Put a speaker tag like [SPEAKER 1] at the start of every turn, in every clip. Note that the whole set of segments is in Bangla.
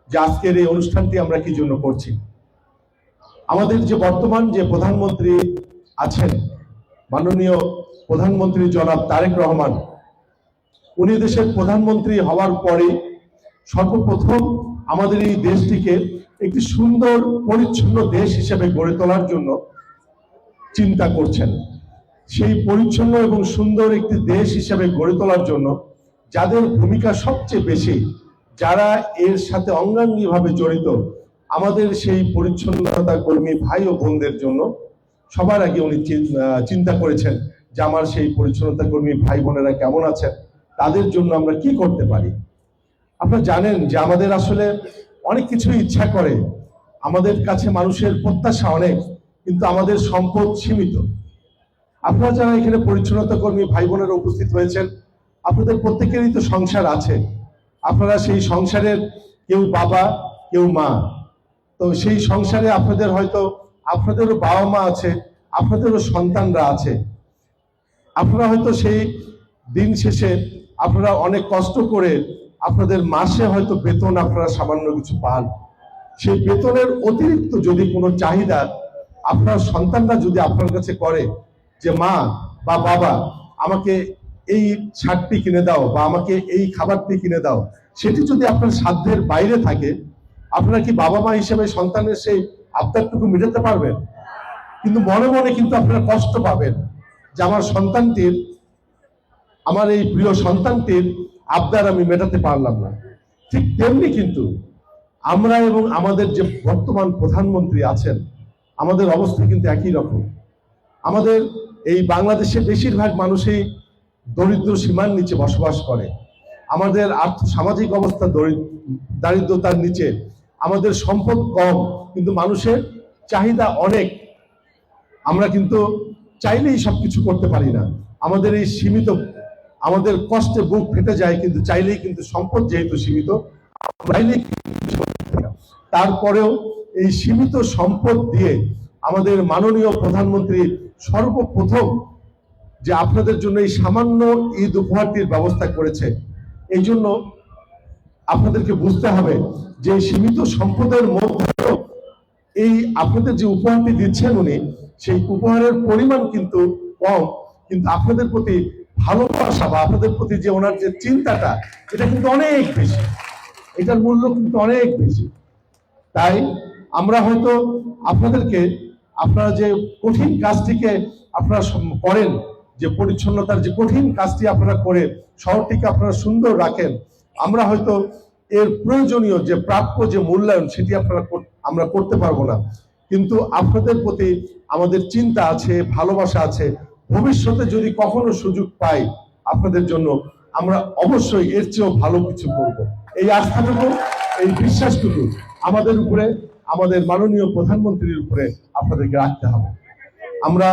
[SPEAKER 1] যে আজকের এই অনুষ্ঠানটি আমরা কি জন্য করছি। আমাদের যে বর্তমান যে প্রধানমন্ত্রী আছেন, মাননীয় প্রধানমন্ত্রী জনাব তারেক রহমান, উনি দেশের প্রধানমন্ত্রী হওয়ার পরে সর্বপ্রথম আমাদের এই দেশটিকে একটি সুন্দর পরিচ্ছন্ন দেশ হিসেবে গড়ে তোলার জন্য চিন্তা করছেন। সেই পরিচ্ছন্ন এবং সুন্দর একটি দেশ হিসেবে গড়ে তোলার জন্য যাদের ভূমিকা সবচেয়ে বেশি, যারা এর সাথে অঙ্গাঙ্গিভাবে জড়িত, আমাদের সেই পরিচ্ছন্নতা কর্মী ভাই ও বোনদের জন্য সবার আগে উনি চিন্তা করেছেন যে আমার সেই পরিচ্ছন্নতা কর্মী ভাই বোনেরা কেমন আছেন, তাদের জন্য আমরা কি করতে পারি। আপনারা জানেন যে আমাদের আসলে অনেক কিছু ইচ্ছা করে, আমাদের কাছে মানুষের প্রত্যাশা অনেক, কিন্তু আমাদের সম্পদ সীমিত। আপনারা যারা এখানে পরিচ্ছন্নতা কর্মী ভাই বোনেরা উপস্থিত হয়েছেন, আপনাদের প্রত্যেকেরই তো সংসার আছে। আপনারা সেই সংসারের কেউ বাবা কেউ মা, তো সেই সংসারে আপনাদের হয়তো আপনাদেরও বাবা মা আছে, আপনাদেরও সন্তানরা আছে। আপনারা হয়তো সেই দিন শেষে আপনারা অনেক কষ্ট করে আপনাদের মাসে হয়তো বেতন আপনারা সামান্য কিছু পান। সেই বেতনের অতিরিক্ত যদি কোনো চাহিদা আপনার সন্তানরা যদি আপনার কাছে করে যে মা বা বাবা আমাকে এই শার্টটি কিনে দাও বা আমাকে এই খাবারটি কিনে দাও, সেটি যদি আপনার সাধ্যের বাইরে থাকে, আপনারা কি বাবা মা হিসেবে সন্তানের সেই আবদারটুকু মেটাতে পারবেন? কিন্তু মনে মনে কিন্তু আপনারা কষ্ট পাবেন যে আমার সন্তানটির, আমার এই প্রিয় সন্তানটির আবদার আমি মেটাতে পারলাম না। ঠিক তেমনি কিন্তু আমরা এবং আমাদের যে বর্তমান প্রধানমন্ত্রী আছেন, আমাদের অবস্থা কিন্তু একই রকম। আমাদের এই বাংলাদেশে বেশিরভাগ মানুষই দরিদ্র সীমার নিচে বসবাস করে। আমাদের সামাজিক অবস্থা দারিদ্রতার নিচে, আমাদের সম্পদ কম, কিন্তু মানুষের চাহিদা অনেক। আমরা কিন্তু চাইলেই সবকিছু করতে পারি না। আমাদের এই সীমিত, আমাদের কষ্টে বুক ফেটে যায়, কিন্তু চাইলেই কিন্তু সম্পদ যেহেতু সীমিত, চাইলেই তারপরেও এই সীমিত সম্পদ দিয়ে আমাদের মাননীয় প্রধানমন্ত্রী সর্বপ্রথম যে আপনাদের জন্য এই সামান্য ঈদ উপহারটির ব্যবস্থা করেছে। এই জন্য আপনাদেরকে বুঝতে হবে যে সীমিত সম্পদের মধ্যেও এই আপনাদের যে উপহারটি দিচ্ছেন উনি, সেই উপহারের পরিমাণ কিন্তু কম, কিন্তু আপনাদের প্রতি ভালোবাসা বা আপনাদের প্রতি যে ওনার যে চিন্তাটা, এটা কিন্তু অনেক বেশি, এটার মূল্য কিন্তু অনেক বেশি। তাই আমরা হয়তো আপনাদেরকে, আপনারা যে কঠিন কাজটিকে আপনারা করেন, যে পরিচ্ছন্নতার যে কঠিন কাজটি আপনারা করে শহরটিকে আপনারা সুন্দর রাখেন, আমরা হয়তো এর প্রয়োজনীয় যে প্রাপ্য যে মূল্যায়ন সেটি আমরা করতে পারবো না, কিন্তু আপনাদের প্রতি আমাদের চিন্তা আছে, ভালোবাসা আছে। ভবিষ্যতে যদি কখনো সুযোগ পাই আপনাদের জন্য, আমরা অবশ্যই এর চেয়েও ভালো কিছু করব। এই আস্থাটুকু, এই বিশ্বাসটুকু আমাদের উপরে, আমাদের মাননীয় প্রধানমন্ত্রীর উপরে আপনাদেরকে রাখতে হবে। আমরা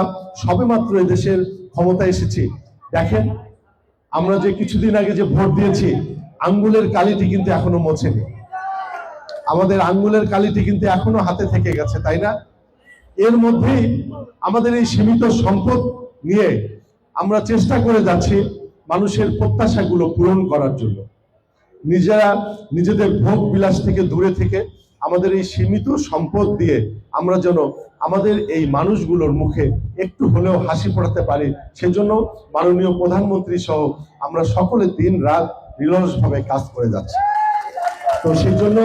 [SPEAKER 1] সবেমাত্র এই দেশের ক্ষমতা এসেছি। দেখেন, আমরা যে কিছুদিন আগে যে ভোট দিয়েছি, আঙ্গুলের কালিটি কিন্তু এখনো মোছেনি। আমাদের আঙ্গুলের কালিটি কিন্তু এখনো হাতে থেকে গেছে, তাই না? এর মধ্যেই আমাদের এই সীমিত সম্পদ নিয়ে আমরা চেষ্টা করে যাচ্ছি মানুষের প্রত্যাশাগুলো পূরণ করার জন্য। নিজেরা নিজেদের ভোগ বিলাস থেকে দূরে থেকে আমাদের এই সীমিত সম্পদ দিয়ে আমরা যেন আমাদের এই মানুষগুলোর মুখে একটু হলেও হাসি ফোটাতে পারি, সেজন্য মাননীয় প্রধানমন্ত্রী সহ আমরা সকলে দিন রাত নিরলসভাবে কাজ করে যাচ্ছি। তো সেই জন্য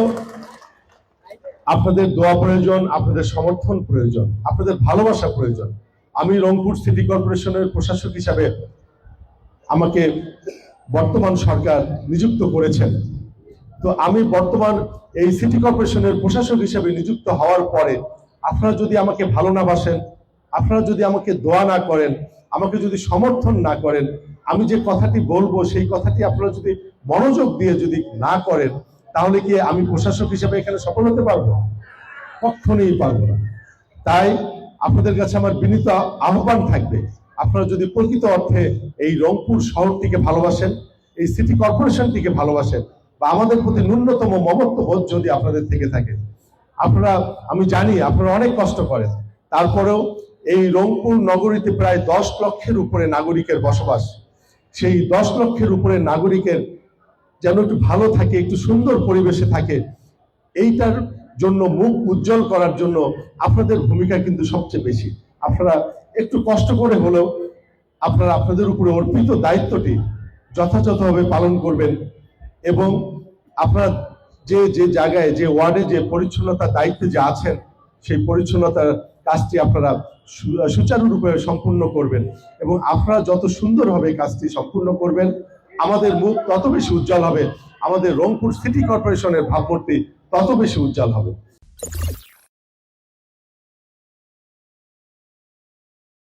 [SPEAKER 1] আপনাদের দোয়া প্রয়োজন, আপনাদের সমর্থন প্রয়োজন, আপনাদের ভালোবাসা প্রয়োজন। আমি রংপুর সিটি কর্পোরেশনের প্রশাসক হিসাবে আমাকে বর্তমান সরকার নিযুক্ত করেছেন। তো আমি বর্তমান এই সিটি কর্পোরেশনের প্রশাসক হিসেবে নিযুক্ত হওয়ার পরে আপনারা যদি আমাকে ভালো না বাসেন, আপনারা যদি আমাকে দোয়া না করেন, আমাকে যদি সমর্থন না করেন, আমি যে কথাটি বলবো সেই কথাটি আপনারা যদি মনোযোগ দিয়ে যদি না করেন, তাহলে কি আমি প্রশাসক হিসেবে এখানে সফল হতে পারবো? কখনোই পারবো না। তাই আপনাদের কাছে আমার বিনীত আহ্বান থাকবে, আপনারা যদি প্রকৃত অর্থে এই রংপুর শহরটিকে ভালোবাসেন, এই সিটি কর্পোরেশনটিকে ভালোবাসেন, বা আমাদের প্রতি ন্যূনতম মমত্ববোধ যদি আপনাদের থেকে থাকে, আপনারা, আমি জানি আপনারা অনেক কষ্ট করেন, তারপরেও এই রংপুর নগরীতে প্রায় 10 লক্ষের উপরে নাগরিকের বসবাস। সেই 10 লক্ষের উপরে নাগরিকের যেন একটু ভালো থাকে, একটু সুন্দর পরিবেশে থাকে, এইটার জন্য মুখ উজ্জ্বল করার জন্য আপনাদের ভূমিকা কিন্তু সবচেয়ে বেশি। আপনারা একটু কষ্ট করে হলেও আপনারা আপনাদের উপরে অর্পিত দায়িত্বটি যথাযথভাবে পালন করবেন এবং আপনারা যে যে জায়গায় যে ওয়ার্ডে যে পরিচ্ছন্নতার দায়িত্বে যে আছেন সেই পরিচ্ছন্নতার কাজটি আপনারা সুচারুরূপে সম্পূর্ণ করবেন এবং আপনারা যত সুন্দরভাবে কাজটি সম্পূর্ণ করবেন আমাদের মুখ তত বেশি উজ্জ্বল হবে, আমাদের রংপুর সিটি কর্পোরেশনের ভাবমূর্তি তত বেশি উজ্জ্বল হবে।